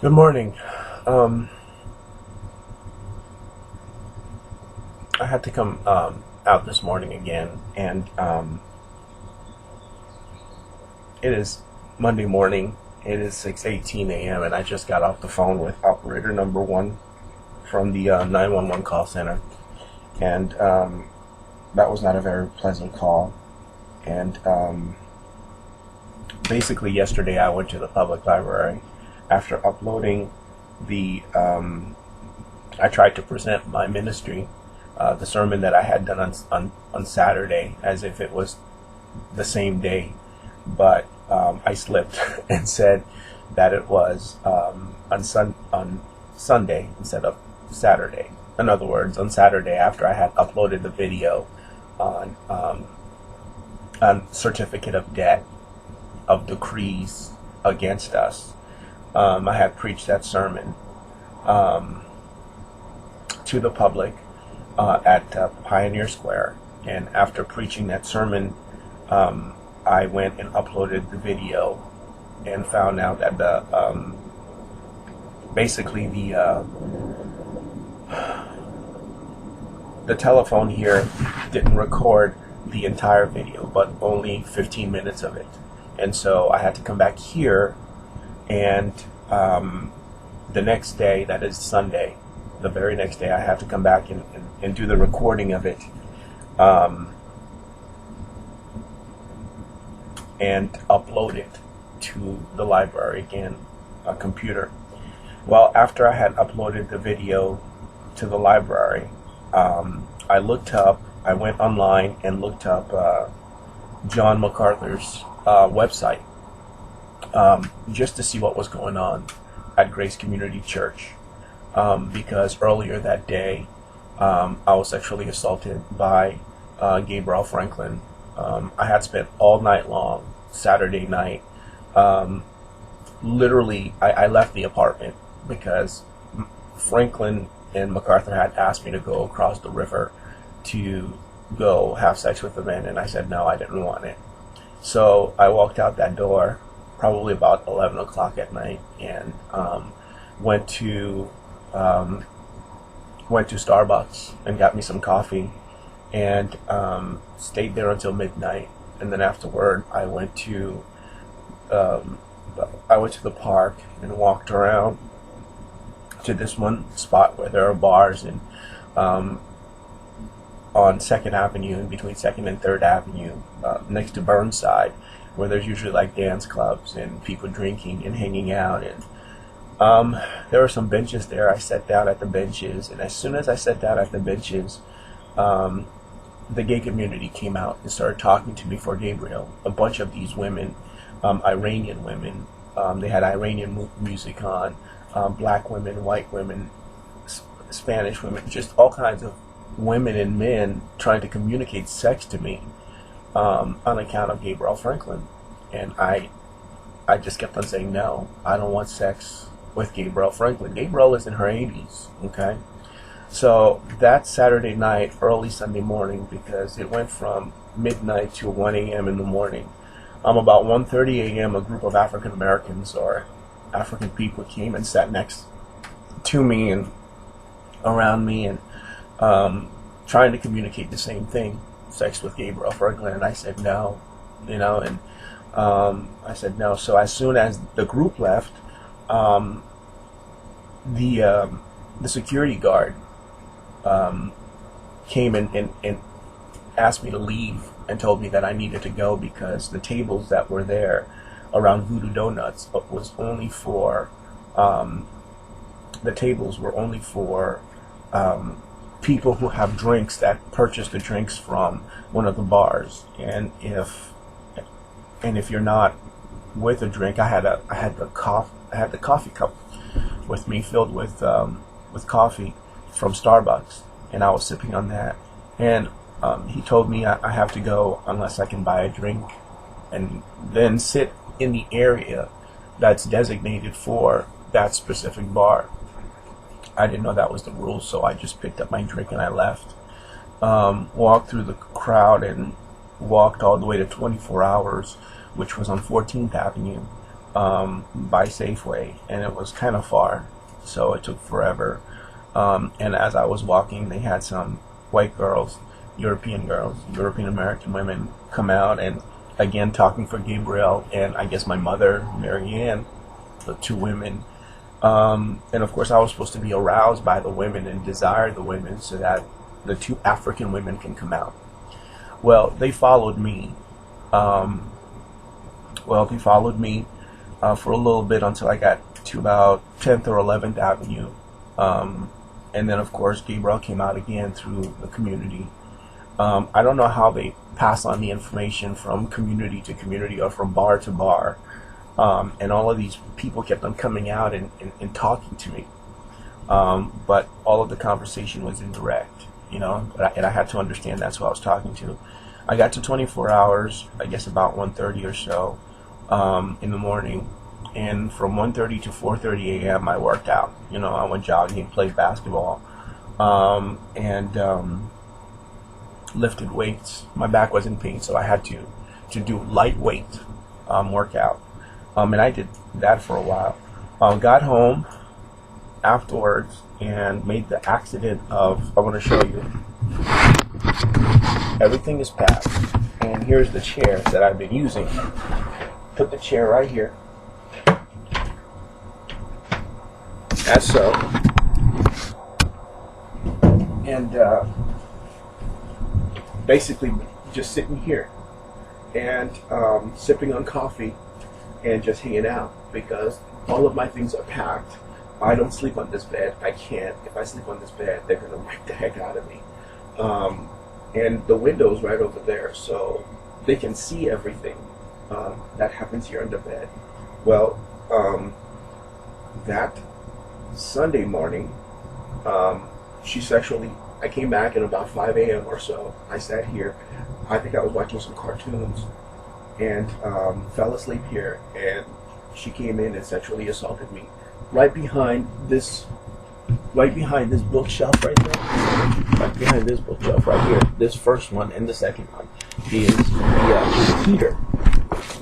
Good morning. Um, I had to come out this morning again, and it is Monday morning. It is 6:18 a.m., and I just got off the phone with operator number one from the 911 call center, and that was not a very pleasant call. And basically, yesterday I went to the public library after uploading the. I tried to present my ministry, the sermon that I had done on Saturday, as if it was the same day, but I slipped and said that it was on Sunday instead of Saturday. In other words, on Saturday after I had uploaded the video on certificate of debt of decrees against us. I had preached that sermon to the public at Pioneer Square, and after preaching that sermon, I went and uploaded the video and found out that basically the telephone here didn't record the entire video, but only 15 minutes of it, and so I had to come back here, and the next day, that is Sunday, the very next day, I have to come back and do the recording of it, and upload it to the library again, a computer. Well, after I had uploaded the video to the library, I went online and looked up John MacArthur's website, just to see what was going on at Grace Community Church, because earlier that day I was sexually assaulted by Gabriel Franklin. I had spent all night long, Saturday night, literally I left the apartment because Franklin and MacArthur had asked me to go across the river to go have sex with the men, and I said no, I didn't want it. So I walked out that door probably about 11 o'clock at night, and went to Starbucks and got me some coffee, and stayed there until midnight. And then afterward, I went to the park and walked around to this one spot where there are bars, and on 2nd Avenue, in between 2nd and 3rd Avenue, next to Burnside, where there's usually like dance clubs and people drinking and hanging out. And there were some benches there. I sat down at the benches, and as soon as I sat down at the benches, the gay community came out and started talking to me for Gabriel. A bunch of these women, Iranian women, they had Iranian music on, black women, white women, Spanish women, just all kinds of women and men trying to communicate sex to me on account of Gabriel Franklin. And I just kept on saying, no, I don't want sex with Gabriel Franklin. Gabriel is in her 80s, okay? So that Saturday night, early Sunday morning, because it went from midnight to 1 a.m. in the morning, about 1:30 a.m., a group of African Americans or African people came and sat next to me and around me, and trying to communicate the same thing, sex with Gabriel Franklin. And I said no, and I said no. So as soon as the group left, the security guard came and asked me to leave and told me that I needed to go because the tables that were there around Voodoo Donuts was only for the tables were only for people who have drinks that purchase the drinks from one of the bars. And if you're not with a drink, I had the coffee cup with me filled with coffee from Starbucks, and I was sipping on that. And he told me I have to go unless I can buy a drink, and then sit in the area that's designated for that specific bar. I didn't know that was the rule, so I just picked up my drink and I left. Walked through the crowd and walked all the way to 24 Hours, which was on 14th Avenue, by Safeway, and it was kind of far, so it took forever. And as I was walking, they had some white girls, European American women come out and again talking for Gabriel and I guess my mother, Mary Ann, the two women. And of course I was supposed to be aroused by the women and desire the women so that the two African women can come out. Well, they followed me. For a little bit until I got to about 10th or 11th Avenue. And then of course Gabriel came out again through the community. I don't know how they pass on the information from community to community or from bar to bar. And all of these people kept on coming out and talking to me. But all of the conversation was indirect, you know, and I had to understand that's who I was talking to. I got to 24 hours, I guess about 1:30 or so in the morning. And from 1:30 to 4:30 a.m. I worked out. You know, I went jogging, played basketball, and lifted weights. My back was in pain, so I had to do lightweight workout. And I did that for a while. Got home afterwards and made the accident of, I want to show you. Everything is packed. And here's the chair that I've been using. Put the chair right here. As so. And basically just sitting here and sipping on coffee and just hanging out because all of my things are packed. I don't sleep on this bed. I can't. If I sleep on this bed, they're going to wreck the heck out of me. And the window's right over there, so they can see everything that happens here on the bed. Well, that Sunday morning, I came back at about 5 a.m. or so. I sat here. I think I was watching some cartoons and fell asleep here, and she came in and sexually assaulted me right behind this bookshelf right there. Right behind this bookshelf right here. This first one and the second one is the heater,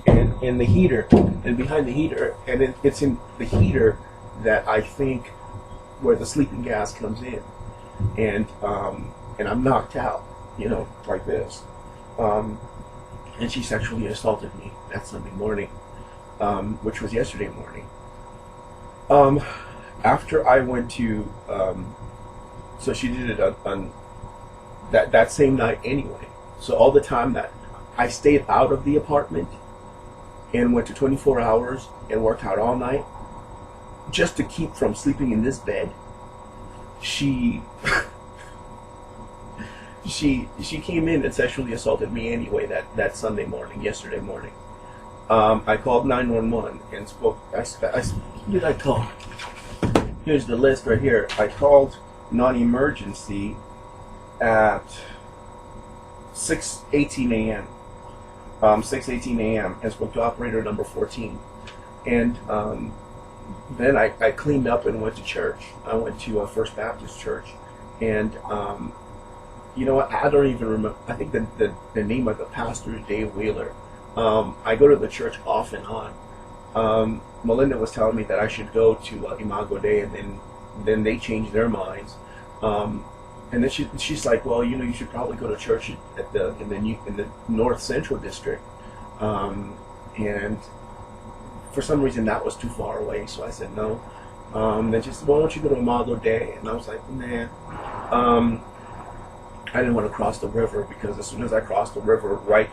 and in the heater, and behind the heater, and it's in the heater that I think where the sleeping gas comes in, and I'm knocked out, you know, like this. And she sexually assaulted me that Sunday morning, which was yesterday morning. After I went to, so she did it on that same night anyway. So all the time that I stayed out of the apartment and went to 24 hours and worked out all night just to keep from sleeping in this bed, she came in and sexually assaulted me anyway that Sunday morning, yesterday morning. I called 911 and spoke. Who did I call? Here's the list right here. I called non-emergency at 6:18 a.m. 6:18 a.m. and spoke to operator number 14. And then I cleaned up and went to church. I went to a First Baptist church, and you know what? I don't even remember. I think the name of the pastor is Dave Wheeler. I go to the church off and on. Melinda was telling me that I should go to Imago Dei, and then they changed their minds. And then she's like, well, you know, you should probably go to church in the North Central District. And for some reason that was too far away, so I said no. Then she said, well, why don't you go to Imago Dei? And I was like, nah. I didn't want to cross the river because as soon as I crossed the river, right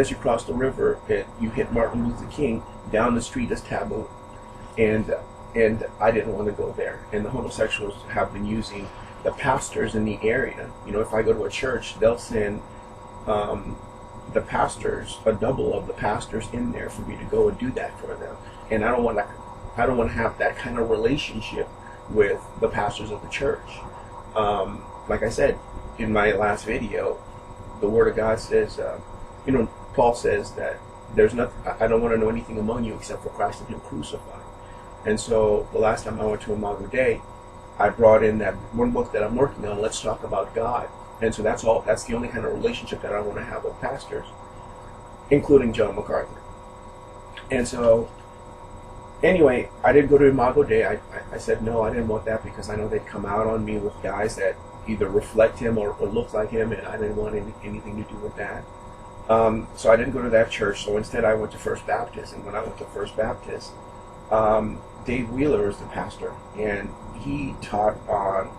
as you cross the river, you hit Martin Luther King. Down the street is taboo, and I didn't want to go there. And the homosexuals have been using the pastors in the area. You know, if I go to a church, they'll send the pastors, a double of the pastors in there for me to go and do that for them. And I don't want to have that kind of relationship with the pastors of the church. Like I said in my last video, the Word of God says, you know, Paul says that there's nothing. I don't want to know anything among you except for Christ and Him crucified. And so the last time I went to Imago Dei, I brought in that one book that I'm working on, Let's Talk About God. And so that's the only kind of relationship that I want to have with pastors, including John MacArthur. And so Anyway, I didn't go to Imago Day. I said no, I didn't want that because I know they'd come out on me with guys that either reflect him or look like him, and I didn't want anything to do with that. So I didn't go to that church. So instead, I went to First Baptist, and when I went to First Baptist, Dave Wheeler was the pastor, and he taught on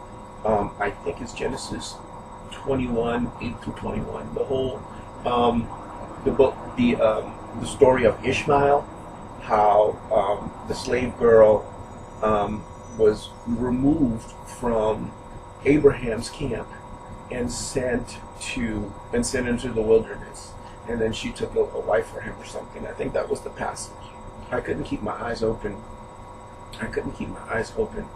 I think it's Genesis 21, 8 through 21. The whole the book, the story of Ishmael, how the slave girl was removed from Abraham's camp and sent into the wilderness, and then she took a wife for him or something. I think that was the passage. I couldn't keep my eyes open. I couldn't keep my eyes open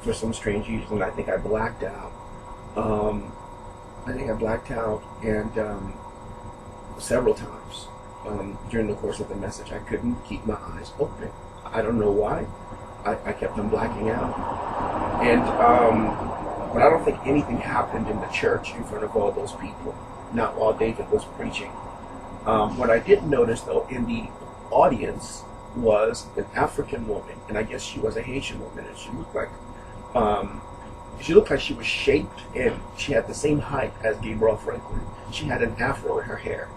for some strange reason. I think I blacked out. And several times during the course of the message, I couldn't keep my eyes open. I don't know why. I kept on blacking out. And but I don't think anything happened in the church in front of all those people, not while David was preaching. What I did notice, though, in the audience was an African woman, and I guess she was a Haitian woman, and she looked like she was shaped, and she had the same height as Gabriel Franklin. She had an afro in her hair.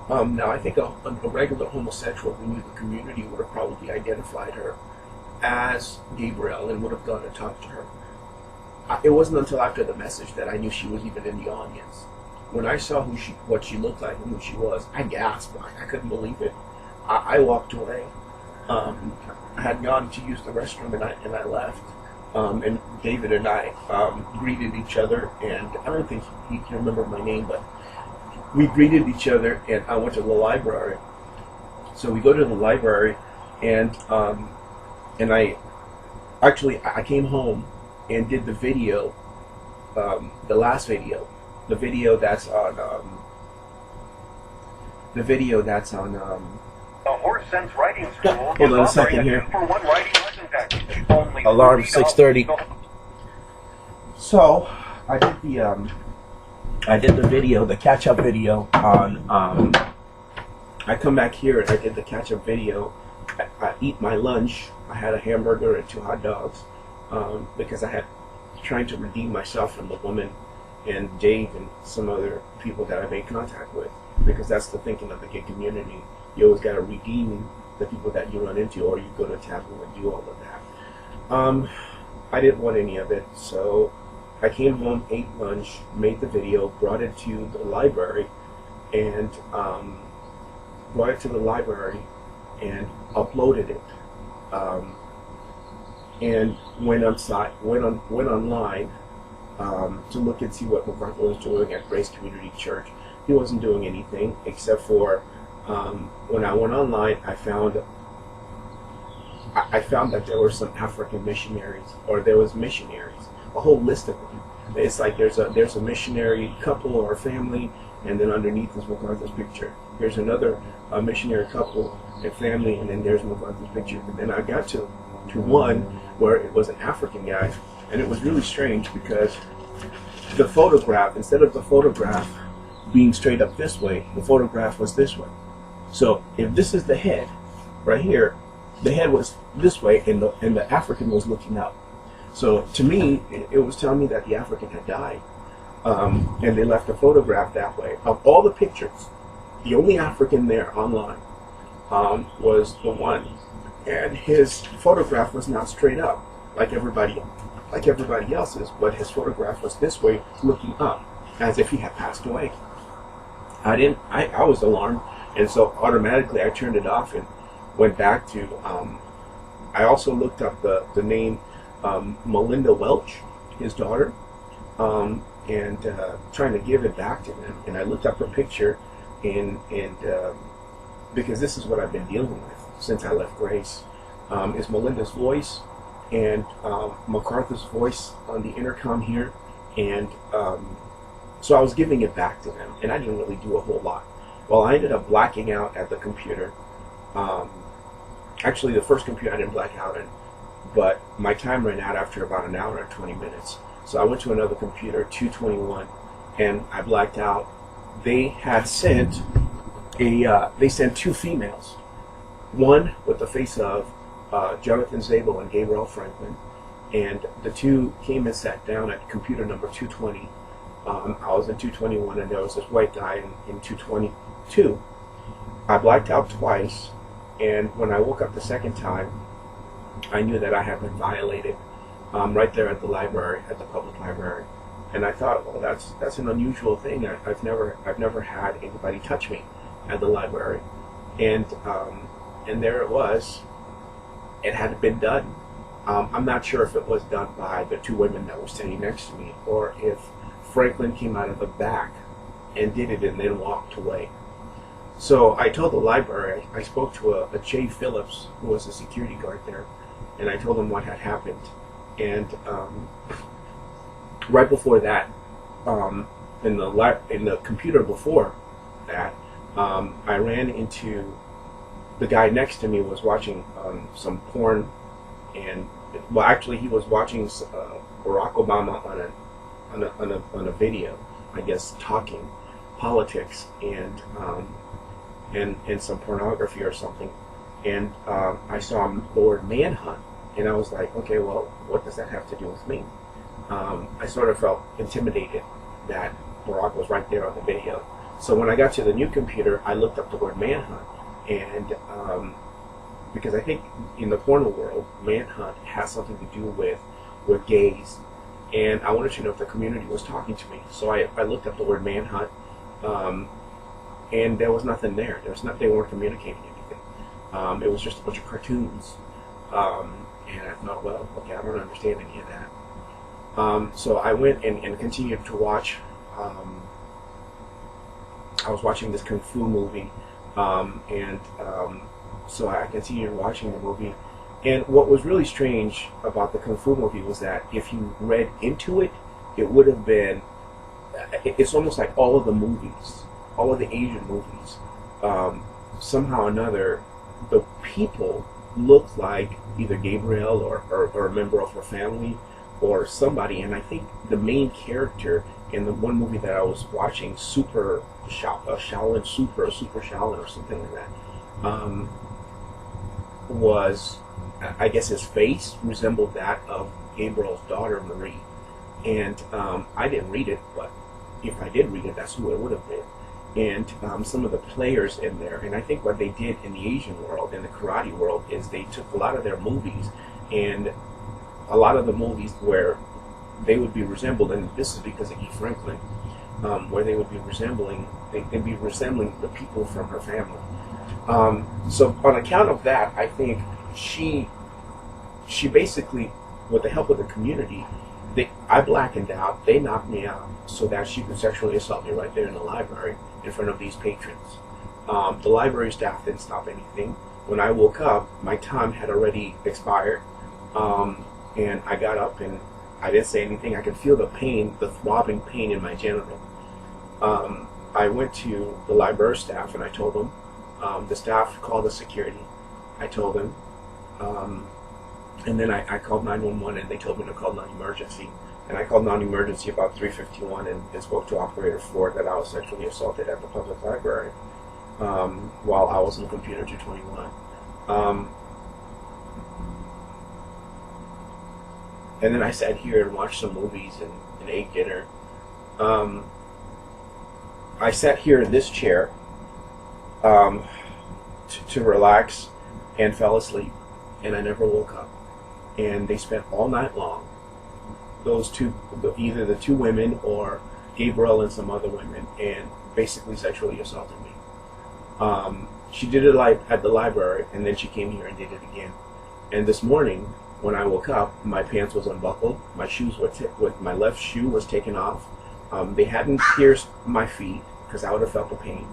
Now, I think a regular homosexual who knew the community would have probably identified her as Gabriel and would have gone and talked to her. It wasn't until after the message that I knew she was even in the audience. When I saw what she looked like and who she was, I gasped. I couldn't believe it. I walked away. I had gone to use the restroom, and I left. And David and I greeted each other, and I don't think he can remember my name, but we greeted each other, and I went to the library. So we go to the library, and I came home and did the video, the last video, the video that's on Horse Sense Writing School. Hold on a second here. For-one writing lesson package. Only Alarm $30. 6:30. So I did the video, the catch-up video on. I come back here and I did the catch-up video. I eat my lunch. I had a hamburger and 2 hot dogs because I had trying to redeem myself from the woman and Dave and some other people that I made contact with, because that's the thinking of the gay community. You always got to redeem the people that you run into, or you go to taboo and do all of that. I didn't want any of it, so I came home, ate lunch, made the video, brought it to the library, and uploaded it, and went online to look and see what MacArthur was doing at Grace Community Church. He wasn't doing anything except for when I went online, I found that there were some African missionaries, or there was missionaries, a whole list of them. It's like there's a missionary couple or family, and then underneath is MacArthur's picture. There's another missionary couple and family, and then there's MacArthur's picture. And then I got to one where it was an African guy, and it was really strange because the photograph, instead of the photograph being straight up this way, the photograph was this way. So if this is the head right here, the head was this way, and the African was looking up. So to me, it was telling me that the African had died, and they left a photograph that way. Of all the pictures, the only African there online was the one, and his photograph was not straight up like everybody else's, but his photograph was this way, looking up, as if he had passed away. I was alarmed, and so automatically I turned it off and went back to. I also looked up the name Melinda Welch, his daughter, and trying to give it back to him. And I looked up her picture, and because this is what I've been dealing with since I left Grace, is Melinda's voice and MacArthur's voice on the intercom here, and so I was giving it back to them, and I didn't really do a whole lot. Well, I ended up blacking out at the computer. Actually, the first computer I didn't black out in, but my time ran out after about an hour and 20 minutes. So I went to another computer, 221, and I blacked out. They had sent they sent 2 females, one with the face of Jonathan Zabel and Gabriel Franklin, and the two came and sat down at computer number 220. I was in 221, and there was this white guy in 222. I blacked out twice, and when I woke up the second time, I knew that I had been violated right there at the library, at the public library. And I thought, well, that's an unusual thing. I've never had anybody touch me at the library, and there it was. It had been done. I'm not sure if it was done by the two women that were sitting next to me, or if Franklin came out of the back and did it and then walked away. So I told the library, I spoke to a Jay Phillips, who was a security guard there, and I told him what had happened. And right before that, in the computer before that, I ran into the guy next to me was watching some porn, and well, actually he was watching Barack Obama on a video, I guess, talking politics and some pornography or something. And I saw the word manhunt, and I was like, okay, well, what does that have to do with me? I sort of felt intimidated that Barack was right there on the video. So when I got to the new computer, I looked up the word manhunt, and because I think in the porno world, manhunt has something to do with gays, and I wanted to know if the community was talking to me. So I looked up the word manhunt, and there was nothing there. They weren't communicating anything. It was just a bunch of cartoons, and I thought, well, okay, I don't understand any of that. So I went and continued to watch. I was watching this kung fu movie, so I continued watching the movie. And what was really strange about the kung fu movie was that if you read into it, it would have been. It's almost like all of the movies, all of the Asian movies. Somehow or another, the people looked like either Gabriel or a member of her family or somebody. And I think the main character in the one movie that I was watching, Super Shaolin or something like that, was, I guess his face resembled that of Gabriel's daughter, Marie. And I didn't read it, but if I did read it, that's who it would have been. And some of the players in there, and I think what they did in the Asian world, in the karate world, is they took a lot of their movies, and a lot of the movies where they would be resembled, and this is because of E. Franklin, where they would be resembling, they'd be resembling the people from her family. So on account of that, I think she basically, with the help of the community, I blackened out, they knocked me out so that she could sexually assault me right there in the library in front of these patrons. The library staff didn't stop anything. When I woke up, my time had already expired, and I got up and I didn't say anything. I could feel the pain, the throbbing pain in my genital. I went to the library staff and I told them. The staff called the security. I told them. And then I called 911 and they told me to call non-emergency. And I called non-emergency about 3:51 and spoke to operator 4 that I was sexually assaulted at the public library while I was on computer 221. And then I sat here and watched some movies and ate dinner. I sat here in this chair to relax and fell asleep, and I never woke up. And they spent all night long, those two, either the two women or Gabriel and some other women, and basically sexually assaulted me. She did it at the library, and then she came here and did it again. And this morning, when I woke up, my pants was unbuckled, my shoes were my left shoe was taken off. They hadn't pierced my feet because I would have felt the pain,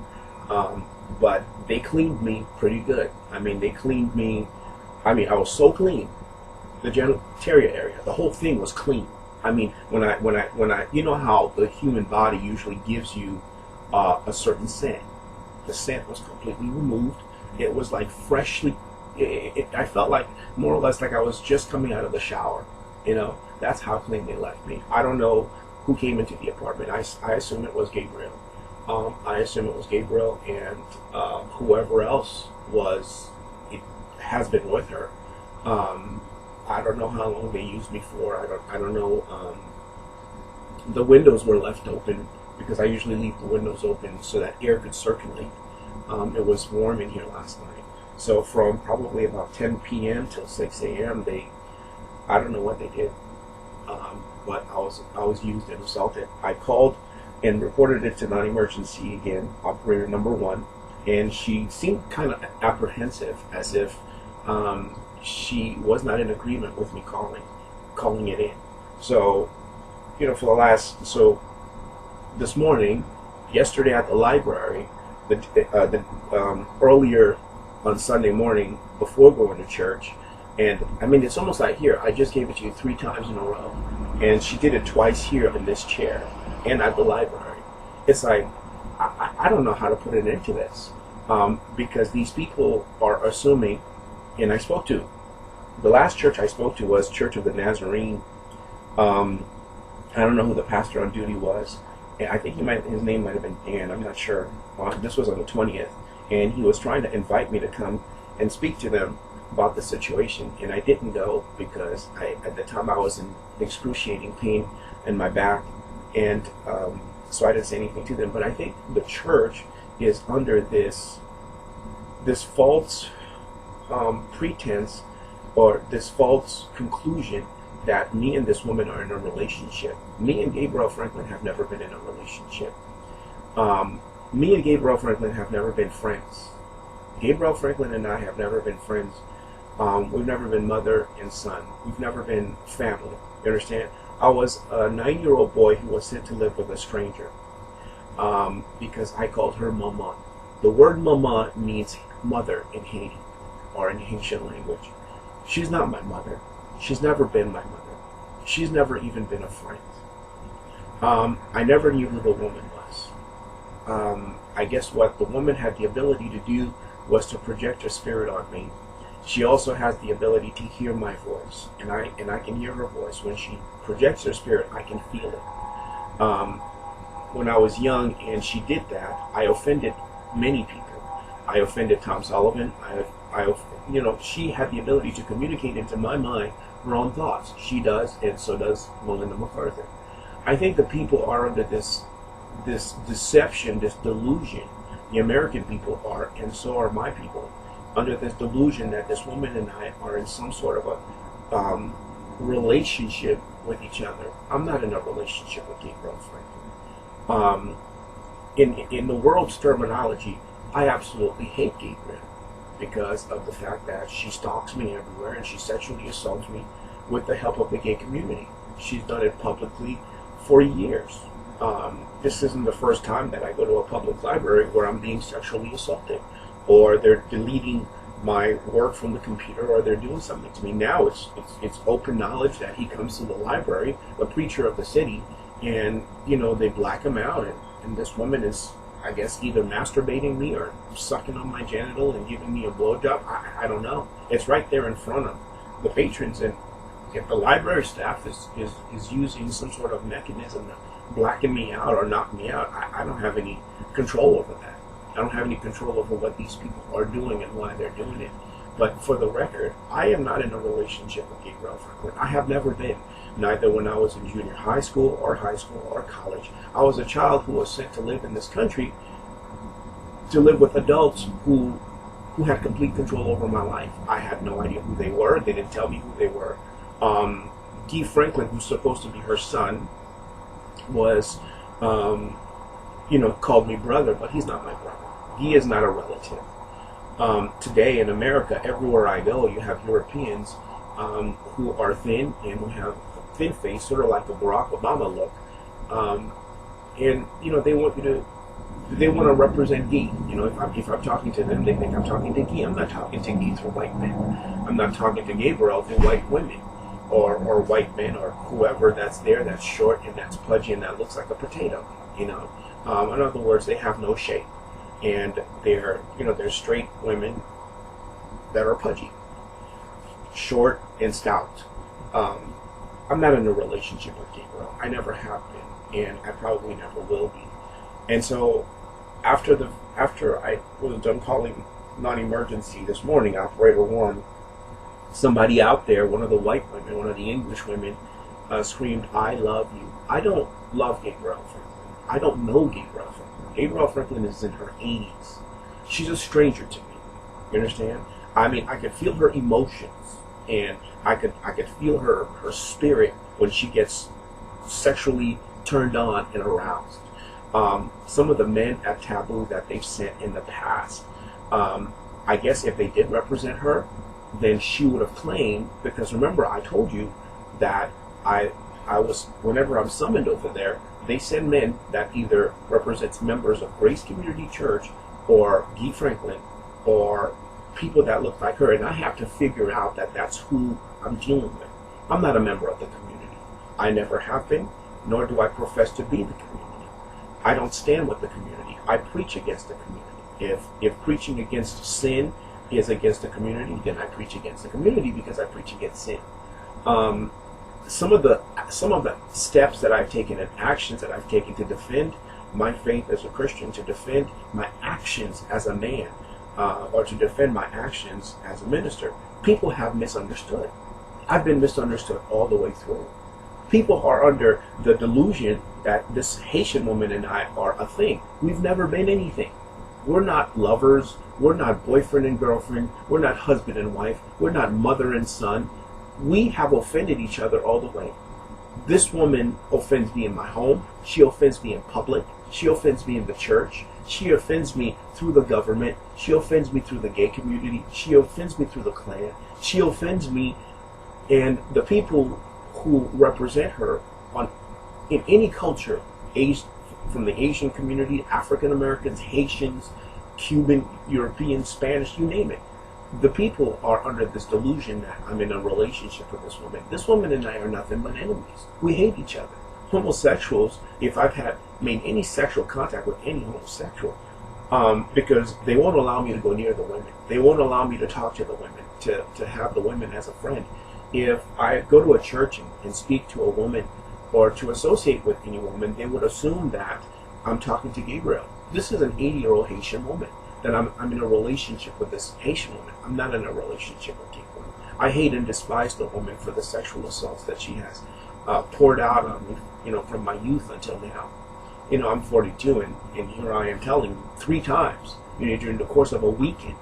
but they cleaned me pretty good. I mean, they cleaned me. I mean, I was so clean. The genitalia area, the whole thing was clean. I mean, when I, you know how the human body usually gives you a certain scent. The scent was completely removed. It was like freshly. I felt like more or less like I was just coming out of the shower. You know, that's how clean they left me. I don't know who came into the apartment. I assume it was Gabriel. I assume it was Gabriel and whoever else has been with her. I don't know how long they used me for. I don't know. The windows were left open because I usually leave the windows open so that air could circulate. It was warm in here last night. So from probably about 10 p.m. till 6 a.m. I don't know what they did, but I was used and assaulted. I called and reported it to non-emergency again, operator number 1, and she seemed kind of apprehensive, as if she was not in agreement with me calling it in. So, so this morning, yesterday at the library, earlier on Sunday morning before going to church, and I mean, it's almost like here, I just gave it to you 3 times in a row, and she did it twice here in this chair and at the library. It's like, I don't know how to put an end to this, because these people are assuming, and the last church I spoke to was Church of the Nazarene. I don't know who the pastor on duty was. I think his name might have been Dan, I'm not sure. This was on the 20th, and he was trying to invite me to come and speak to them about the situation, and I didn't go because at the time I was in excruciating pain in my back, and so I didn't say anything to them. But I think the church is under this false pretense, or this false conclusion that me and this woman are in a relationship. Me and Gabriel Franklin have never been in a relationship. Me and Gabriel Franklin have never been friends. Gabriel Franklin and I have never been friends. We've never been mother and son. We've never been family. You understand? I was a 9-year-old boy who was sent to live with a stranger because I called her Mama. The word Mama means mother in Haiti, or in Haitian language. She's not my mother. She's never been my mother. She's never even been a friend. I never knew who the woman was. I guess what the woman had the ability to do was to project her spirit on me. She also has the ability to hear my voice, and I can hear her voice. When she projects her spirit, I can feel it. When I was young and she did that, I offended many people. I offended Tom Sullivan. She had the ability to communicate into my mind her own thoughts. She does, and so does Melinda MacArthur. I think the people are under this deception, this delusion. The American people are, and so are my people, under this delusion that this woman and I are in some sort of a relationship with each other. I'm not in a relationship with Gabriel Franklin. In the world's terminology, I absolutely hate Gabriel because of the fact that she stalks me everywhere and she sexually assaults me with the help of the gay community. She's done it publicly for years. This isn't the first time that I go to a public library where I'm being sexually assaulted, or they're deleting my work from the computer, or they're doing something to me. Now it's open knowledge that he comes to the library, the preacher of the city, and they black him out, and this woman is, I guess, either masturbating me or sucking on my genital and giving me a blowjob. I don't know. It's right there in front of the patrons, and if the library staff is using some sort of mechanism to blacken me out or knock me out, I don't have any control over that. I don't have any control over what these people are doing and why they're doing it. But for the record, I am not in a relationship with Gabriel Franklin. I have never been. Neither when I was in junior high school or college. I was a child who was sent to live in this country to live with adults who had complete control over my life. I had no idea who they were. They didn't tell me who they were. Guy Franklin, who's supposed to be her son, was, called me brother, but he's not my brother. He is not a relative. Today in America, everywhere I go, you have Europeans who are thin and who have a thin face, sort of like a Barack Obama look. And they want to represent Guy. If I'm talking to them, they think I'm talking to Guy. I'm not talking to Guy through white men. I'm not talking to Gabriel through white women, or white men, or whoever that's there, that's short and that's pudgy and that looks like a potato. In other words, they have no shape, and they're straight women that are pudgy, short and stout. I'm not in a relationship with Gabriel. I never have been, and I probably never will be. And so, after I was done calling non-emergency this morning, Operator 1 somebody out there, one of the white women, one of the English women, screamed, "I love you." I don't love Gabrielle Franklin. I don't know Gabrielle Franklin. Gabrielle Franklin is in her 80s. She's a stranger to me. You understand? I mean, I could feel her emotions, and I could feel her spirit when she gets sexually turned on and aroused. Some of the men at Taboo that they've sent in the past, I guess if they did represent her, then she would have claimed, because remember I told you that I was, whenever I'm summoned over there, they send men that either represents members of Grace Community Church or Guy Franklin or people that look like her, and I have to figure out that that's who I'm dealing with. I'm not a member of the community. I never have been, nor do I profess to be the community. I don't stand with the community. I preach against the community. If preaching against sin is against the community, then I preach against the community because I preach against sin. Some of the steps that I've taken and actions that I've taken to defend my faith as a Christian, to defend my actions as a man, or to defend my actions as a minister, people have misunderstood. I've been misunderstood all the way through. People are under the delusion that this Haitian woman and I are a thing. We've never been anything. We're not lovers. We're not boyfriend and girlfriend. We're not husband and wife. We're not mother and son. We have offended each other all the way. This woman offends me in my home. She offends me in public. She offends me in the church. She offends me through the government. She offends me through the gay community. She offends me through the Klan. She offends me and the people who represent her in any culture, from the Asian community, African Americans, Haitians, Cuban, European, Spanish, you name it. The people are under this delusion that I'm in a relationship with this woman. This woman and I are nothing but enemies. We hate each other. Homosexuals, if I've made any sexual contact with any homosexual, because they won't allow me to go near the women. They won't allow me to talk to the women, to have the women as a friend. If I go to a church and speak to a woman or to associate with any woman, they would assume that I'm talking to Gabriel. This is an 80-year-old Haitian woman, that I'm in a relationship with this Haitian woman. I'm not in a relationship with Gabriel. I hate and despise the woman for the sexual assaults that she has poured out on me, from my youth until now. I'm 42, and here I am telling you 3 times, during the course of a weekend,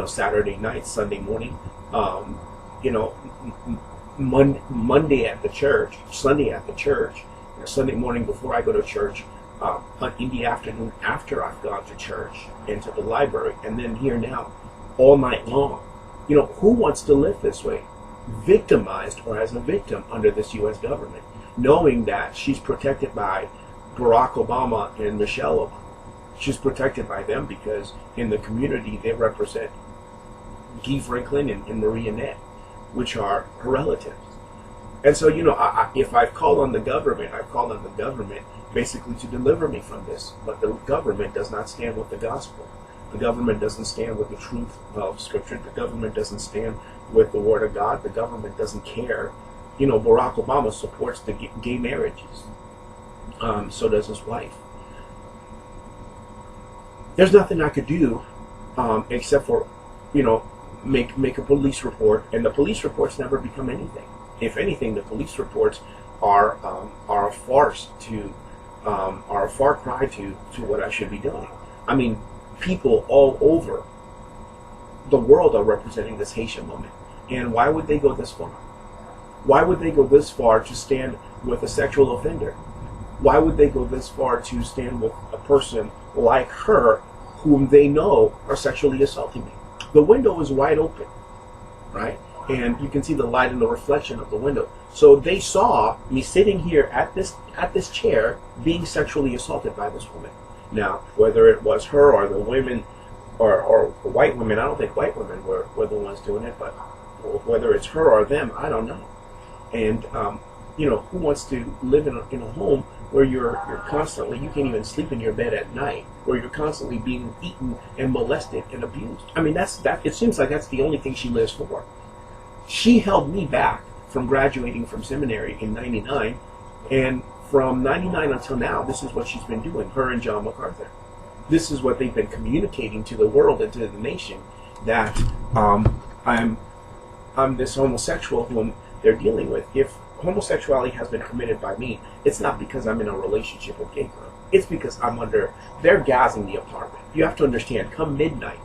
Saturday night, Sunday morning, Monday at the church, Sunday at the church, Sunday morning before I go to church, in the afternoon after I've gone to church and to the library, and then here now, all night long. Who wants to live this way? Victimized or as a victim under this U.S. government, knowing that she's protected by Barack Obama and Michelle Obama. She's protected by them because in the community they represent Guy Franklin and Marie Annette, which are her relatives. And so, if I've called on the government, I've called on the government basically to deliver me from this. But the government does not stand with the gospel. The government doesn't stand with the truth of Scripture. The government doesn't stand with the Word of God. The government doesn't care. Barack Obama supports the gay marriages. So does his wife. There's nothing I could do except for, make a police report, and the police reports never become anything. If anything, the police reports are a farce are a far cry to what I should be doing. I mean, people all over the world are representing this Haitian woman, and why would they go this far? Why would they go this far to stand with a sexual offender? Why would they go this far to stand with a person like her, whom they know are sexually assaulting me? The window is wide open, right? And you can see the light and the reflection of the window. So they saw me sitting here at this chair being sexually assaulted by this woman. Now, whether it was her or the women or white women, I don't think white women were the ones doing it, but whether it's her or them, I don't know. And who wants to live in a home where you're constantly, you can't even sleep in your bed at night, where you're constantly being beaten and molested and abused? I mean, it seems like that's the only thing she lives for. She held me back from graduating from seminary in '99, and from '99 until now, this is what she's been doing, her and John MacArthur. This is what they've been communicating to the world and to the nation, that I'm I'm this homosexual whom they're dealing with. If homosexuality has been committed by me, it's not because I'm in a relationship with Gabriel. It's because they're gassing the apartment. You have to understand, come midnight,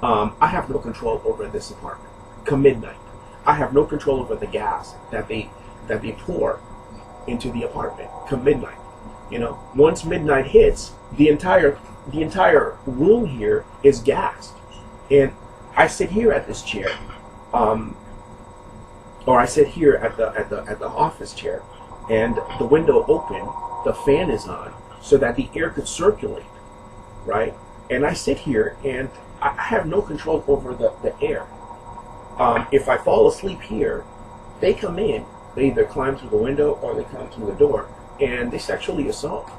I have no control over this apartment. Come midnight, I have no control over the gas that they pour into the apartment. Come midnight, once midnight hits, the entire room here is gassed, and I sit here at this chair, or I sit here at the office chair, and the window open, the fan is on, so that the air could circulate, right? And I sit here, and I have no control over the air. If I fall asleep here, they come in. They either climb through the window or they come through the door, and they sexually assault.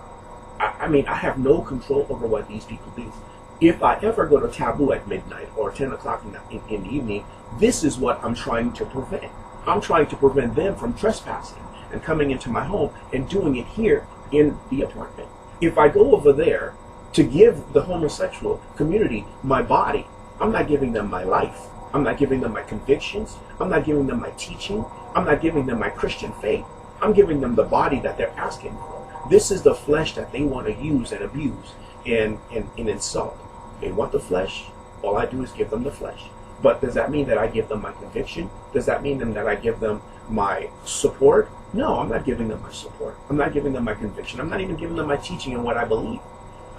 I mean, I have no control over what these people do. If I ever go to Taboo at midnight or 10 o'clock in the evening, this is what I'm trying to prevent. I'm trying to prevent them from trespassing and coming into my home and doing it here in the apartment. If I go over there to give the homosexual community my body, I'm not giving them my life. I'm not giving them my convictions. I'm not giving them my teaching. I'm not giving them my Christian faith. I'm giving them the body that they're asking for. This is the flesh that they want to use and abuse and insult. They want the flesh. All I do is give them the flesh. But does that mean that I give them my conviction? Does that mean that I give them my support? No, I'm not giving them my support. I'm not giving them my conviction. I'm not even giving them my teaching and what I believe.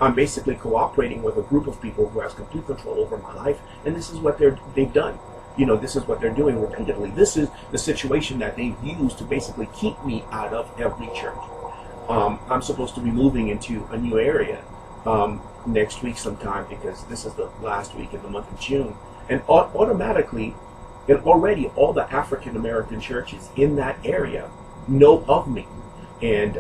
I'm basically cooperating with a group of people who has complete control over my life, and this is what they've done. This is what they're doing repeatedly. This is the situation that they've used to basically keep me out of every church. I'm supposed to be moving into a new area next week sometime, because this is the last week in the month of June. And automatically, and already all the African American churches in that area know of me. And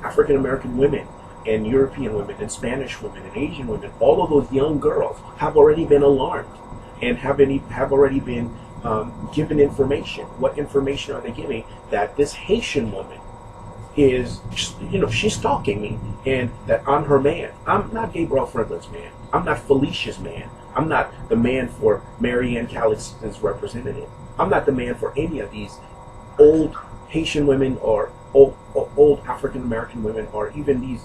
African American women and European women and Spanish women and Asian women, all of those young girls have already been alarmed and have already been given information. What information are they giving? That this Haitian woman is, she's stalking me, and that I'm her man. I'm not Gabriel Franklin's man. I'm not Felicia's man. I'm not the man for Marianne Calix's representative. I'm not the man for any of these old Haitian women or old African American women, or even these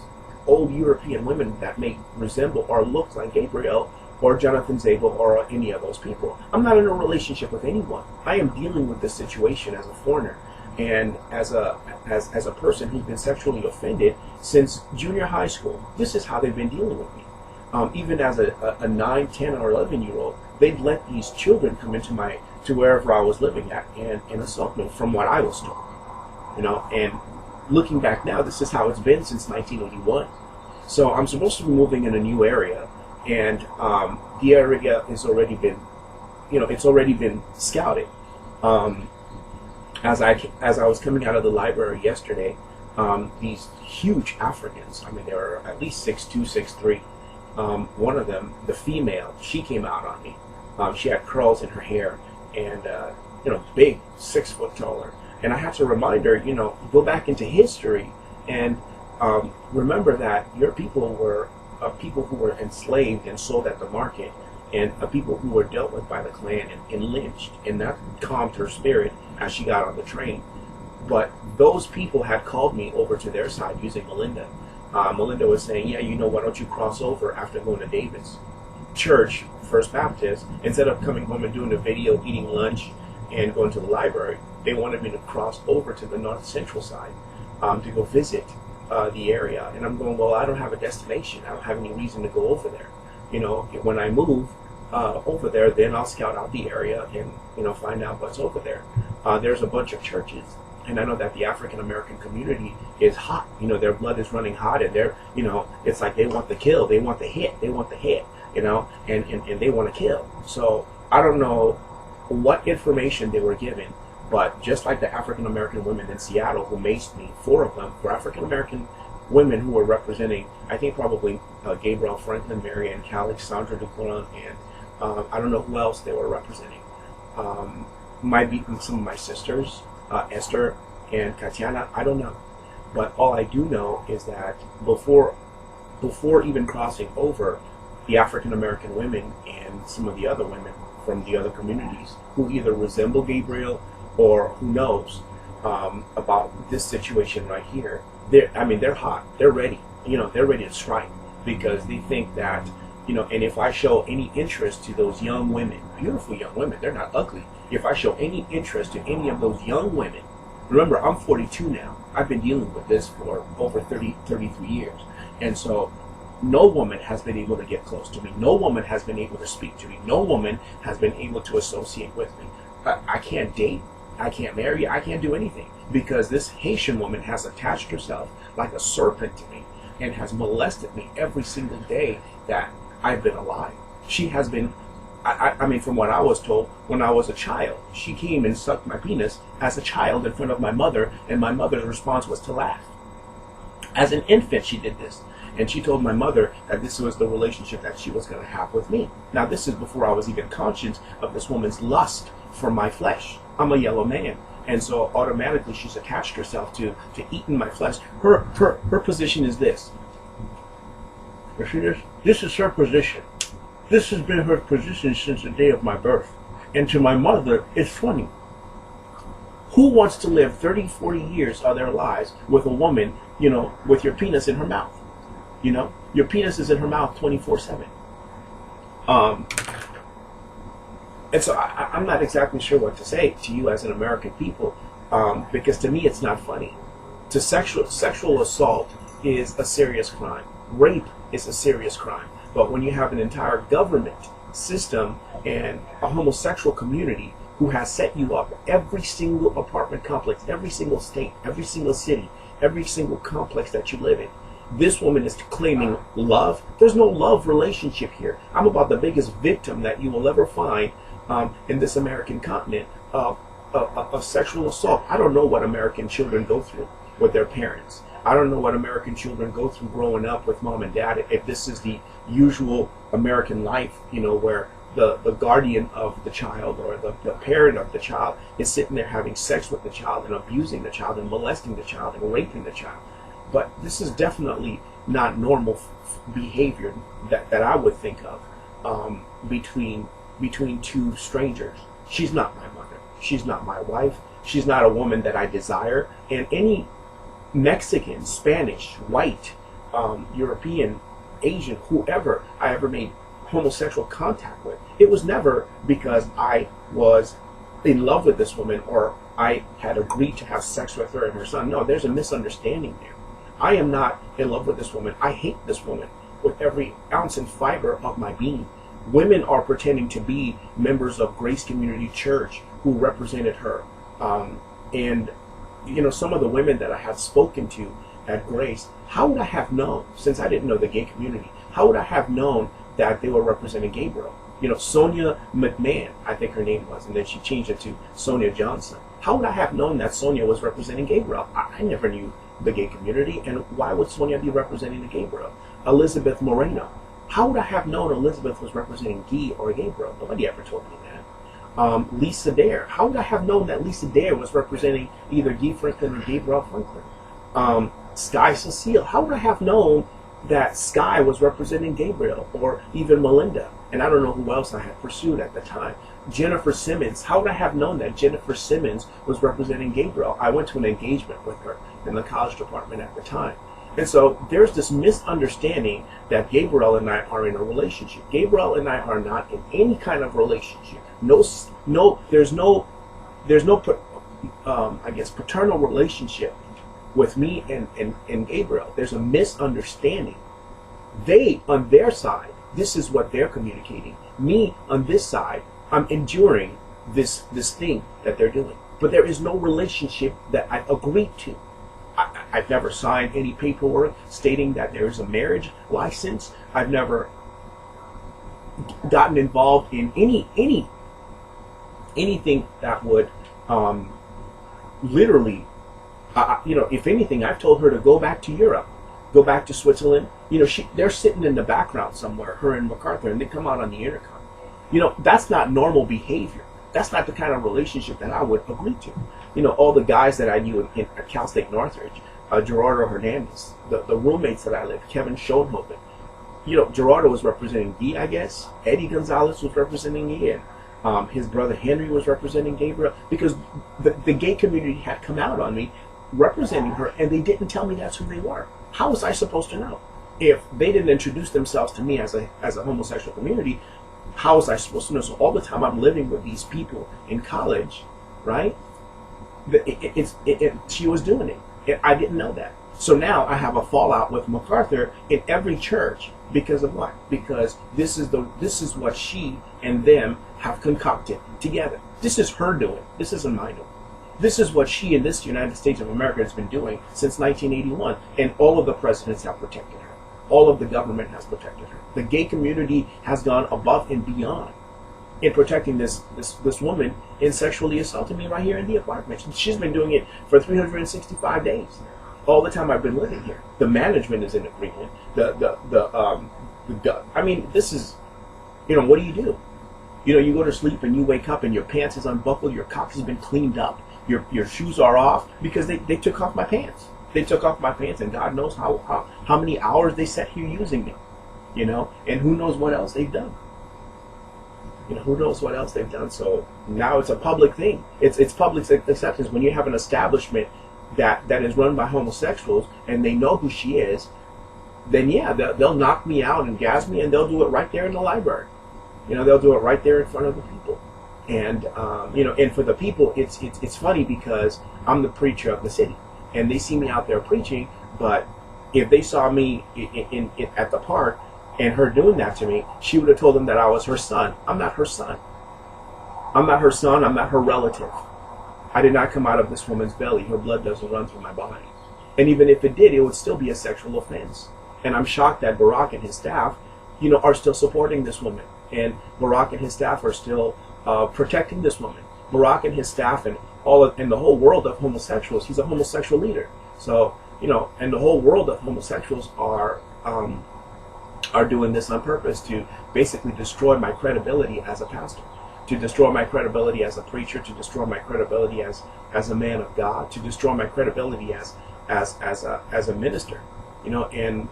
old European women that may resemble or look like Gabriel or Jonathan Zabel or any of those people. I'm not in a relationship with anyone. I am dealing with this situation as a foreigner and as a person who's been sexually offended since junior high school. This is how they've been dealing with me. Even as a 9, 10, or 11-year-old, they'd let these children come to wherever I was living at and assault me, from what I was told. And looking back now, this is how it's been since 1981. So I'm supposed to be moving in a new area, and the area has already been, it's already been scouted. As I was coming out of the library yesterday, these huge Africans, I mean, they were at least 6'2", 6'3". One of them, the female, she came out on me. She had curls in her hair, and big, 6 foot taller. And I had to remind her, go back into history and remember that your people were people who were enslaved and sold at the market, and people who were dealt with by the Klan and lynched. And that calmed her spirit as she got on the train. But those people had called me over to their side using Melinda. Melinda was saying, yeah, why don't you cross over after going to David's church, First Baptist, instead of coming home and doing a video, eating lunch, and going to the library. They wanted me to cross over to the north central side to go visit the area. And I'm going, well, I don't have a destination. I don't have any reason to go over there. When I move over there, then I'll scout out the area and find out what's over there. There's a bunch of churches, and I know that the African American community is hot. Their blood is running hot, and they're, it's like they want the kill, they want the hit, and they want to kill. So I don't know what information they were given, but just like the African American women in Seattle who maced me, 4 of them were African American women who were representing, I think probably Gabriel Franklin, Marianne Calix, Sandra Duclairon, and I don't know who else they were representing. Might be some of my sisters, Esther and Katiana, I don't know. But all I do know is that before even crossing over, the African American women and some of the other women from the other communities who either resemble Gabriel or who knows about this situation right here. They're hot. They're ready. They're ready to strike because they think that, and if I show any interest to those young women, beautiful young women, they're not ugly. If I show any interest to any of those young women, remember, I'm 42 now. I've been dealing with this for over 33 years. And so no woman has been able to get close to me. No woman has been able to speak to me. No woman has been able to associate with me. I can't date. I can't marry. I can't do anything because this Haitian woman has attached herself like a serpent to me and has molested me every single day that I've been alive. She has been, from what I was told, when I was a child, she came and sucked my penis as a child in front of my mother, and my mother's response was to laugh. As an infant, she did this. And she told my mother that this was the relationship that she was going to have with me. Now, this is before I was even conscious of this woman's lust for my flesh. I'm a yellow man. And so automatically she's attached herself to eating my flesh. Her position is this. You see this? This is her position. This has been her position since the day of my birth. And to my mother, it's funny. Who wants to live 30, 40 years of their lives with a woman, with your penis in her mouth? Your penis is in her mouth 24/7. And so I'm not exactly sure what to say to you as an American people, because to me it's not funny. Sexual assault is a serious crime. Rape is a serious crime. But when you have an entire government system and a homosexual community who has set you up, every single apartment complex, every single state, every single city, every single complex that you live in, this woman is claiming love. There's no love relationship here. I'm about the biggest victim that you will ever find in this American continent of sexual assault. I don't know what American children go through with their parents. I don't know what American children go through growing up with mom and dad. If this is the usual American life, where the guardian of the child or the parent of the child is sitting there having sex with the child and abusing the child and molesting the child and raping the child. But this is definitely not normal behavior that I would think of between two strangers. She's not my mother. She's not my wife. She's not a woman that I desire. And any Mexican, Spanish, white, European, Asian, whoever I ever made homosexual contact with, it was never because I was in love with this woman or I had agreed to have sex with her and her son. No, there's a misunderstanding there. I am not in love with this woman. I hate this woman with every ounce and fiber of my being. Women are pretending to be members of Grace Community Church who represented her. And some of the women that I have spoken to at Grace, how would I have known, since I didn't know the gay community, how would I have known that they were representing Gabriel? Sonia McMahon, I think her name was, and then she changed it to Sonia Johnson. How would I have known that Sonia was representing Gabriel? I never knew the gay community, and why would Sonia be representing the Gabriel? Elizabeth Moreno. How would I have known Elizabeth was representing Guy or Gabriel? Nobody ever told me that. Lisa Dare. How would I have known that Lisa Dare was representing either Guy Franklin or Gabriel Franklin? Sky Cecile. How would I have known that Sky was representing Gabriel or even Melinda? And I don't know who else I had pursued at the time. Jennifer Simmons. How would I have known that Jennifer Simmons was representing Gabriel? I went to an engagement with her in the college department at the time. And so there's this misunderstanding that Gabriel and I are in a relationship. Gabriel and I are not in any kind of relationship. There's no paternal relationship with me and Gabriel. There's a misunderstanding. They, on their side, this is what they're communicating. Me, on this side, I'm enduring this thing that they're doing. But there is no relationship that I agreed to. I've never signed any paperwork stating that there is a marriage license. I've never gotten involved in anything that would literally, if anything, I've told her to go back to Europe, go back to Switzerland. They're sitting in the background somewhere, her and MacArthur, and they come out on the intercom. That's not normal behavior. That's not the kind of relationship that I would agree to. All the guys that I knew at Cal State Northridge, Gerardo Hernandez, the roommates that I lived, Kevin Schoenhoven, Gerardo was representing Guy, I guess. Eddie Gonzalez was representing Guy, and his brother Henry was representing Gabriel, because the gay community had come out on me representing her, and they didn't tell me that's who they were. How was I supposed to know? If they didn't introduce themselves to me as a homosexual community, how was I supposed to know? So all the time I'm living with these people in college, right? She was doing it. I didn't know that. So now I have a fallout with MacArthur in every church because of what? Because this is what she and them have concocted together. This is her doing. This isn't my doing. This is what she in this United States of America has been doing since 1981, and all of the presidents have protected her. All of the government has protected her. The gay community has gone above and beyond in protecting this woman in sexually assaulting me right here in the apartment. She's been doing it for 365 days. All the time I've been living here. The management is in agreement. I mean, this is, what do? You go to sleep and you wake up and your pants is unbuckled, your cock has been cleaned up, your shoes are off because they took off my pants. They took off my pants, and God knows how many hours they sat here using me, and who knows what else they've done. Who knows what else they've done. So now it's a public thing. It's public acceptance. When you have an establishment that is run by homosexuals and they know who she is, then yeah, they'll knock me out and gas me, and they'll do it right there in the library. They'll do it right there in front of the people. And and for the people, it's funny because I'm the preacher of the city, and they see me out there preaching. But if they saw me in at the park and her doing that to me, she would have told them that I was her son. I'm not her son. I'm not her son. I'm not her relative. I did not come out of this woman's belly. Her blood doesn't run through my body. And even if it did, it would still be a sexual offense. And I'm shocked that Barack and his staff, are still supporting this woman. And Barack and his staff are still protecting this woman. Barack and his staff and the whole world of homosexuals, he's a homosexual leader. So, and the whole world of homosexuals are doing this on purpose to basically destroy my credibility as a pastor, to destroy my credibility as a preacher, to destroy my credibility as a man of God, to destroy my credibility as a minister. And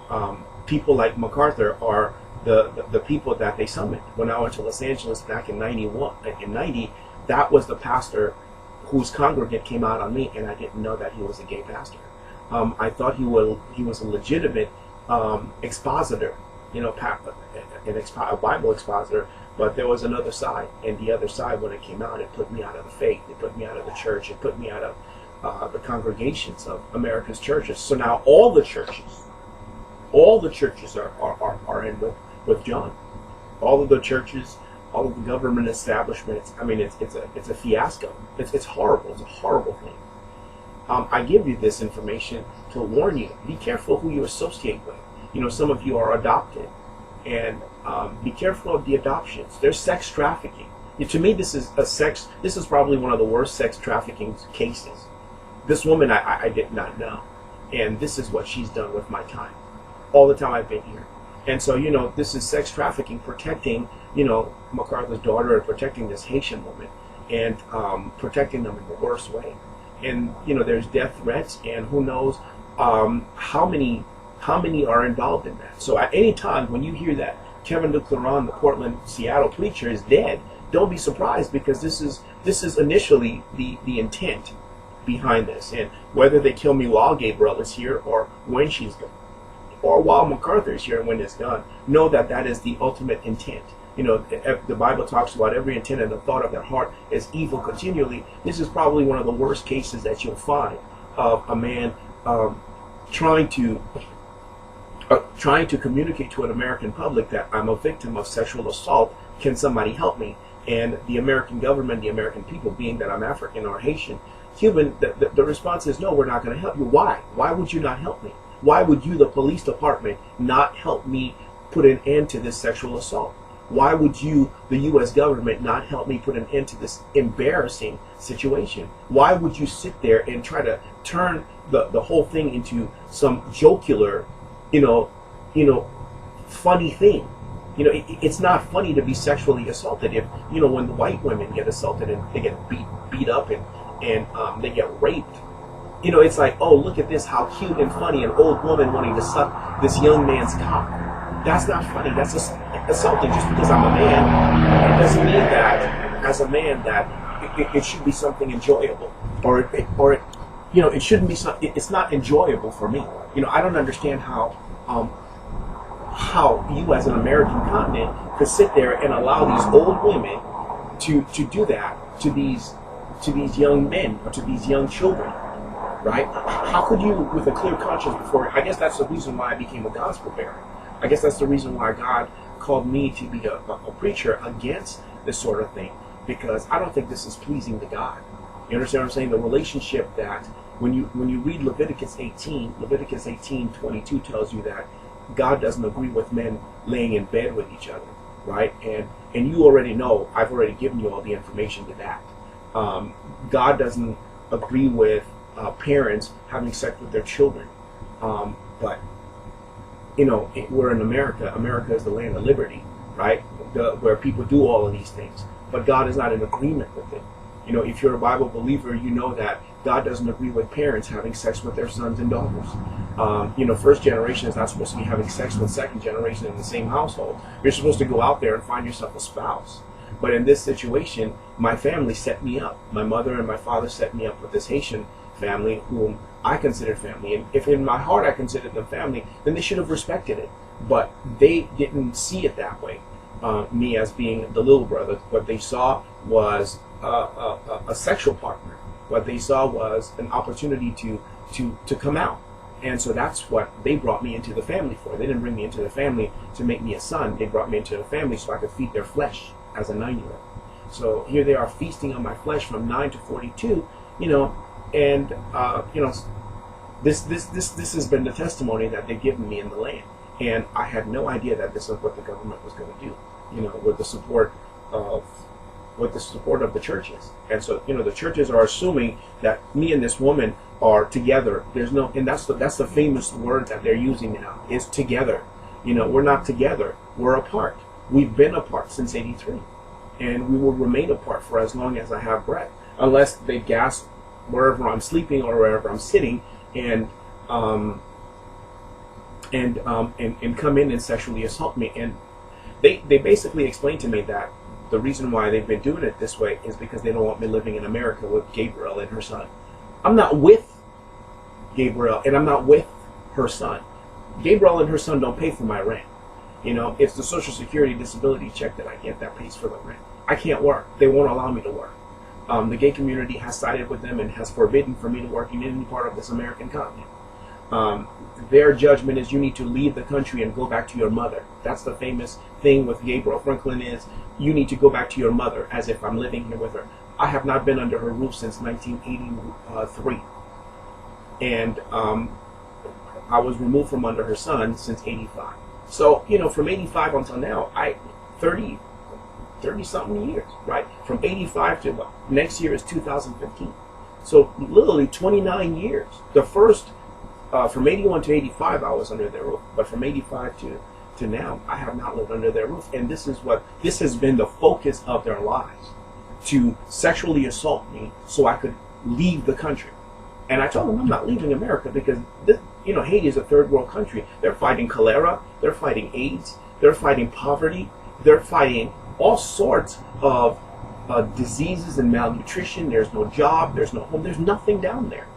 people like MacArthur are the people that they summoned. When I went to Los Angeles back in 90, that was the pastor whose congregate came out on me, and I didn't know that he was a gay pastor. I thought he was a legitimate expositor, a Bible expositor, but there was another side, and the other side, when it came out, it put me out of the faith, it put me out of the church, it put me out of the congregations of America's churches. So now all the churches are in with John. All of the churches, all of the government establishments. I mean, it's a fiasco. It's horrible. It's a horrible thing. I give you this information to warn you. Be careful who you associate with. Some of you are adopted, and be careful of the adoptions. There's sex trafficking. To me, this is probably one of the worst sex trafficking cases. This woman I did not know, and this is what she's done with my time. All the time I've been here. And so, this is sex trafficking, protecting, MacArthur's daughter, and protecting this Haitian woman, and protecting them in the worst way. And, there's death threats, and who knows how many are involved in that. So at any time when you hear that Kevin Duclairon, the Portland, Seattle preacher, is dead, don't be surprised, because this is initially the intent behind this. And whether they kill me while Gabriel is here or when she's gone, or while MacArthur is here and when it's gone, know that is the ultimate intent. The Bible talks about every intent and the thought of their heart is evil continually. This is probably one of the worst cases that you'll find of a man trying to communicate to an American public that I'm a victim of sexual assault. Can somebody help me? And the American government, the American people, being that I'm African or Haitian, Cuban, the response is no, we're not going to help you. Why? Why would you not help me? Why would you, the police department, not help me put an end to this sexual assault? Why would you, the U.S. government, not help me put an end to this embarrassing situation? Why would you sit there and try to turn the whole thing into some jocular, funny thing? It's not funny to be sexually assaulted. If when the white women get assaulted and they get beat up and they get raped, it's like, oh, look at this, how cute and funny, an old woman wanting to suck this young man's cock. That's not funny. That's assaulting. Just because I'm a man, it doesn't mean that as a man that it should be something enjoyable, or it shouldn't be. It's not enjoyable for me. I don't understand how you as an American continent could sit there and allow these old women to do that to these young men or to these young children, right? How could you, with a clear conscience before? I guess that's the reason why I became a gospel bearer. I guess that's the reason why God called me to be a preacher against this sort of thing, because I don't think this is pleasing to God. You understand what I'm saying? The relationship that when you read Leviticus 18:22 tells you that God doesn't agree with men laying in bed with each other, right? And you already know, I've already given you all the information to that. God doesn't agree with parents having sex with their children, but we're in America. America is the land of liberty, right? Where people do all of these things, but God is not in agreement with it. If you're a Bible believer, you know that God doesn't agree with parents having sex with their sons and daughters. First generation is not supposed to be having sex with second generation in the same household. You're supposed to go out there and find yourself a spouse. But in this situation, my family set me up. My mother and my father set me up with this Haitian family whom I considered family. And if in my heart I considered them family, then they should have respected it. But they didn't see it that way. Me as being the little brother, what they saw was a sexual partner. What they saw was an opportunity to come out. And so that's what they brought me into the family for. They didn't bring me into the family to make me a son. They brought me into the family so I could feed their flesh as a 9-year-old. So here they are feasting on my flesh from 9 to 42, and this has been the testimony that they've given me in the land. And I had no idea that this is what the government was going to do, with the support of the churches. And so, the churches are assuming that me and this woman are together. And that's the famous word that they're using now, is together. We're not together. We're apart. We've been apart since '83, and we will remain apart for as long as I have breath, unless they gas wherever I'm sleeping or wherever I'm sitting and come in and sexually assault me. And they basically explained to me that the reason why they've been doing it this way is because they don't want me living in America with Gabriel and her son. I'm not with Gabriel, and I'm not with her son. Gabriel and her son don't pay for my rent. It's the Social Security disability check that I get that pays for the rent. I can't work. They won't allow me to work. The gay community has sided with them and has forbidden for me to work in any part of this American continent. Their judgment is you need to leave the country and go back to your mother. That's the famous thing with Gabriel Franklin, is you need to go back to your mother, as if I'm living here with her. I have not been under her roof since 1983. And I was removed from under her son since '85. So, from '85 until now, 30 something years, right? From '85 to next year is 2015. So literally 29 years. The first, from '81 to '85, I was under their roof. But from '85 to now, I have not lived under their roof. And this has been the focus of their lives, to sexually assault me so I could leave the country. And I told them I'm not leaving America because Haiti is a third world country. They're fighting cholera, they're fighting AIDS, they're fighting poverty, they're fighting all sorts of diseases and malnutrition. There's no job, there's no home, there's nothing down there.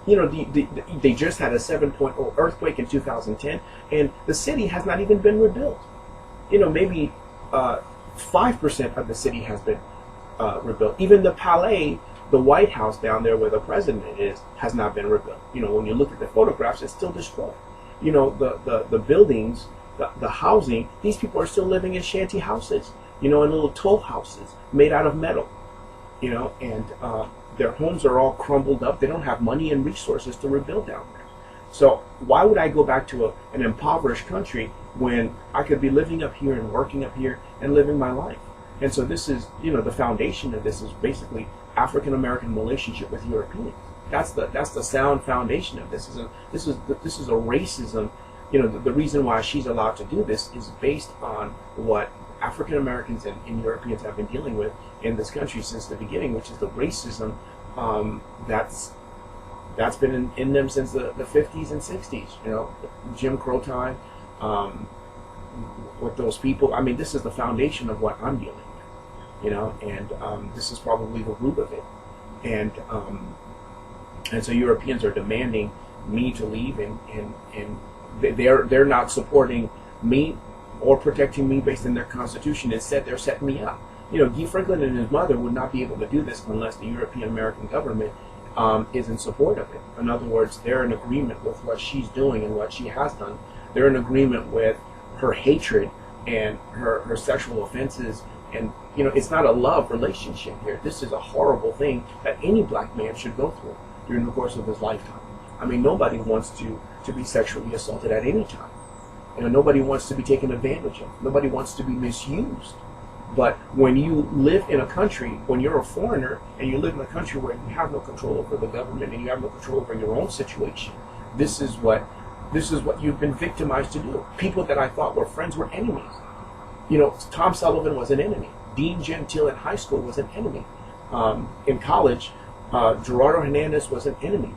They just had a 7.0 earthquake in 2010, and the city has not even been rebuilt. Maybe 5% of the city has been rebuilt. Even the Palais, the White House down there where the president is, has not been rebuilt. When you look at the photographs, it's still destroyed. The buildings, the housing, these people are still living in shanty houses, in little toll houses made out of metal, and their homes are all crumbled up. They don't have money and resources to rebuild down there. So why would I go back to an impoverished country when I could be living up here and working up here and living my life? And so this is, the foundation of this is basically African-American relationship with Europeans. That's the sound foundation of this. This is a racism. The reason why she's allowed to do this is based on what African Americans and Europeans have been dealing with in this country since the beginning, which is the racism that's been in them since the 50s and 60s. Jim Crow time, with those people. I mean, this is the foundation of what I'm dealing with, and this is probably the root of it. And so Europeans are demanding me to leave, and they're not supporting me or protecting me based on their constitution. Instead, they're setting me up. Guy Franklin and his mother would not be able to do this unless the European American government is in support of it. In other words, they're in agreement with what she's doing and what she has done. They're in agreement with her hatred and her sexual offenses. And, it's not a love relationship here. This is a horrible thing that any black man should go through during the course of his lifetime. I mean, nobody wants to be sexually assaulted at any time. Nobody wants to be taken advantage of. Nobody wants to be misused. But when you live in a country, when you're a foreigner and you live in a country where you have no control over the government and you have no control over your own situation, this is what you've been victimized to do. People that I thought were friends were enemies. Tom Sullivan was an enemy. Dean Gentile in high school was an enemy. In college, Gerardo Hernandez was an enemy.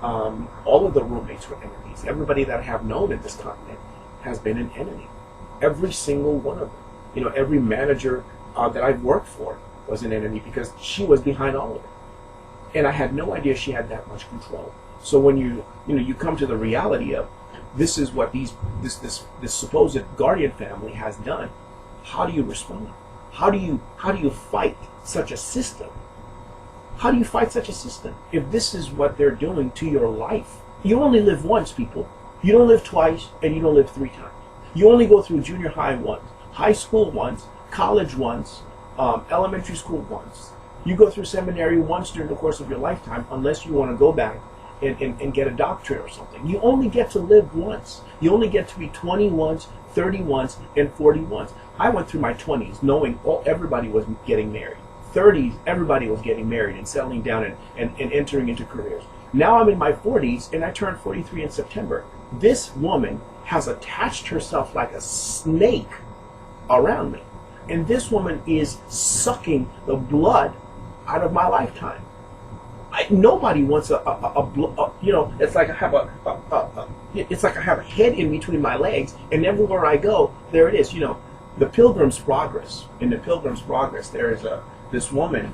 All of the roommates were enemies. Everybody that I have known in this continent has been an enemy. Every single one of them. Every manager that I've worked for was an enemy because she was behind all of it. And I had no idea she had that much control. So when you come to the reality of this is what this supposed guardian family has done, how do you respond? How do you fight such a system? How do you fight such a system? If this is what they're doing to your life, you only live once, people. You don't live twice, and you don't live 3 times. You only go through junior high once, high school once, college once, elementary school once. You go through seminary once during the course of your lifetime, unless you want to go back and get a doctorate or something. You only get to live once. You only get to be 20 once, 30 once, and 40 once. I went through my 20s knowing everybody was getting married. 30s, everybody was getting married and settling down and entering into careers. Now I'm in my 40s and I turned 43 in September. This woman has attached herself like a snake around me. And this woman is sucking the blood out of my lifetime. Nobody wants it's like I have a head in between my legs, and everywhere I go, there it is. The Pilgrim's Progress. In the Pilgrim's Progress, there is this woman,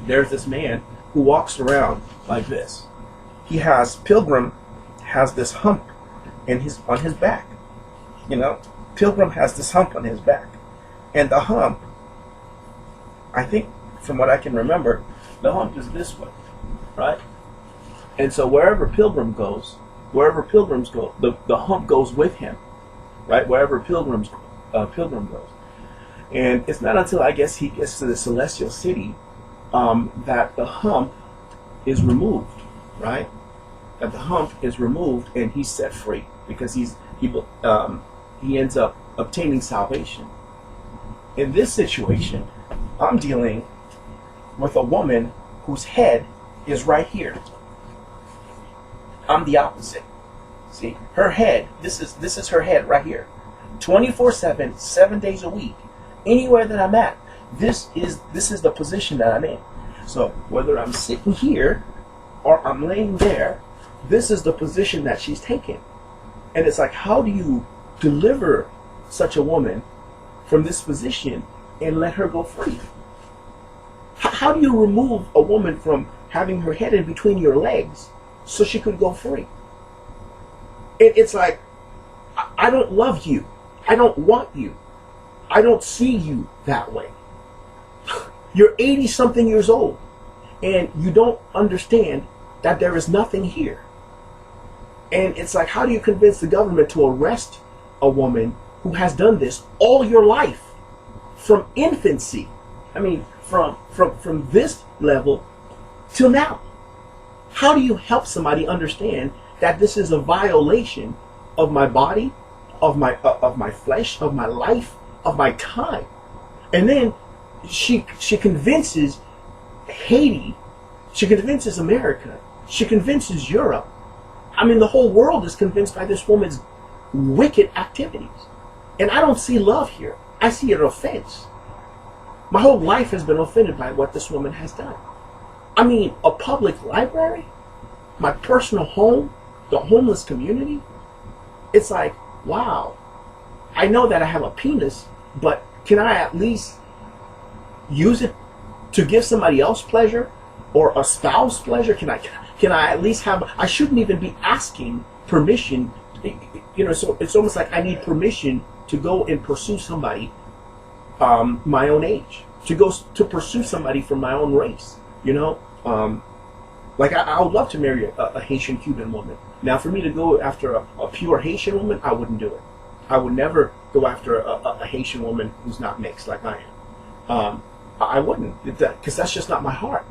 there's this man who walks around like this. Pilgrim has this hump on his back. Pilgrim has this hump on his back. And the hump, I think from what I can remember, the hump is this way, right? And so wherever Pilgrims go, the hump goes with him, right? Wherever Pilgrim goes. And it's not until I guess he gets to the Celestial City that the hump is removed, right? That the hump is removed and he's set free because he ends up obtaining salvation. In this situation, I'm dealing with a woman whose head is right here. I'm the opposite. See, her head, this is her head right here. 24/7, 7 days a week. Anywhere that I'm at, this is the position that I'm in. So whether I'm sitting here or I'm laying there, this is the position that she's taking. And it's like, how do you deliver such a woman from this position and let her go free? How do you remove a woman from having her head in between your legs so she could go free? It's like, I don't love you. I don't want you. I don't see you that way. You're 80-something years old, and you don't understand that there is nothing here. And it's like, how do you convince the government to arrest a woman who has done this all your life, from infancy? I mean, from this level till now. How do you help somebody understand that this is a violation of my body, of my flesh, of my life, of my time? And then she convinces Haiti, she convinces America, she convinces Europe. I mean, the whole world is convinced by this woman's wicked activities. And I don't see love here. I see an offense. My whole life has been offended by what this woman has done. I mean, a public library, my personal home, the homeless community. It's like, wow. I know that I have a penis, but can I at least use it to give somebody else pleasure or a spouse pleasure? Can I at least have, I shouldn't even be asking permission, so it's almost like I need permission to go and pursue somebody my own age, to pursue somebody from my own race, like I would love to marry a Haitian Cuban woman. Now for me to go after a pure Haitian woman, I wouldn't do it. I would never go after a Haitian woman who's not mixed like I am. I wouldn't, because that's just not my heart.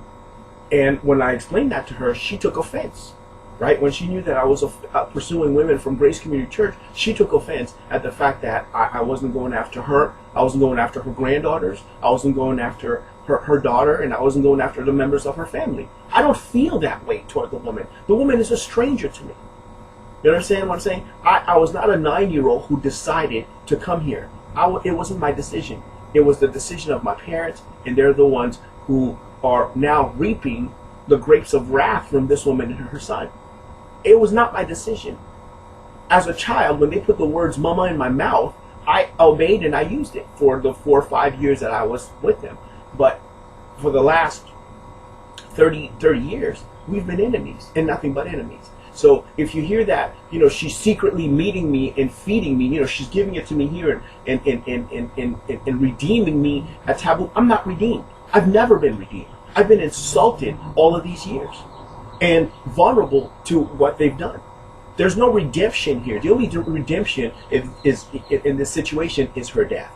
And when I explained that to her, she took offense, right? When she knew that I was pursuing women from Grace Community Church, she took offense at the fact that I wasn't going after her. I wasn't going after her granddaughters. I wasn't going after her daughter, and I wasn't going after the members of her family. I don't feel that way toward the woman. The woman is a stranger to me. You understand what I'm saying? I was not a 9-year-old who decided to come here. It wasn't my decision. It was the decision of my parents, and they're the ones who are now reaping the grapes of wrath from this woman and her son. It was not my decision. As a child, when they put the words mama in my mouth, I obeyed and I used it for the 4 or 5 years that I was with them. But for the last 30 years, we've been enemies and nothing but enemies. So if you hear that, she's secretly meeting me and feeding me, she's giving it to me here and redeeming me at taboo. I'm not redeemed. I've never been redeemed. I've been insulted all of these years and vulnerable to what they've done. There's no redemption here. The only redemption is in this situation is her death.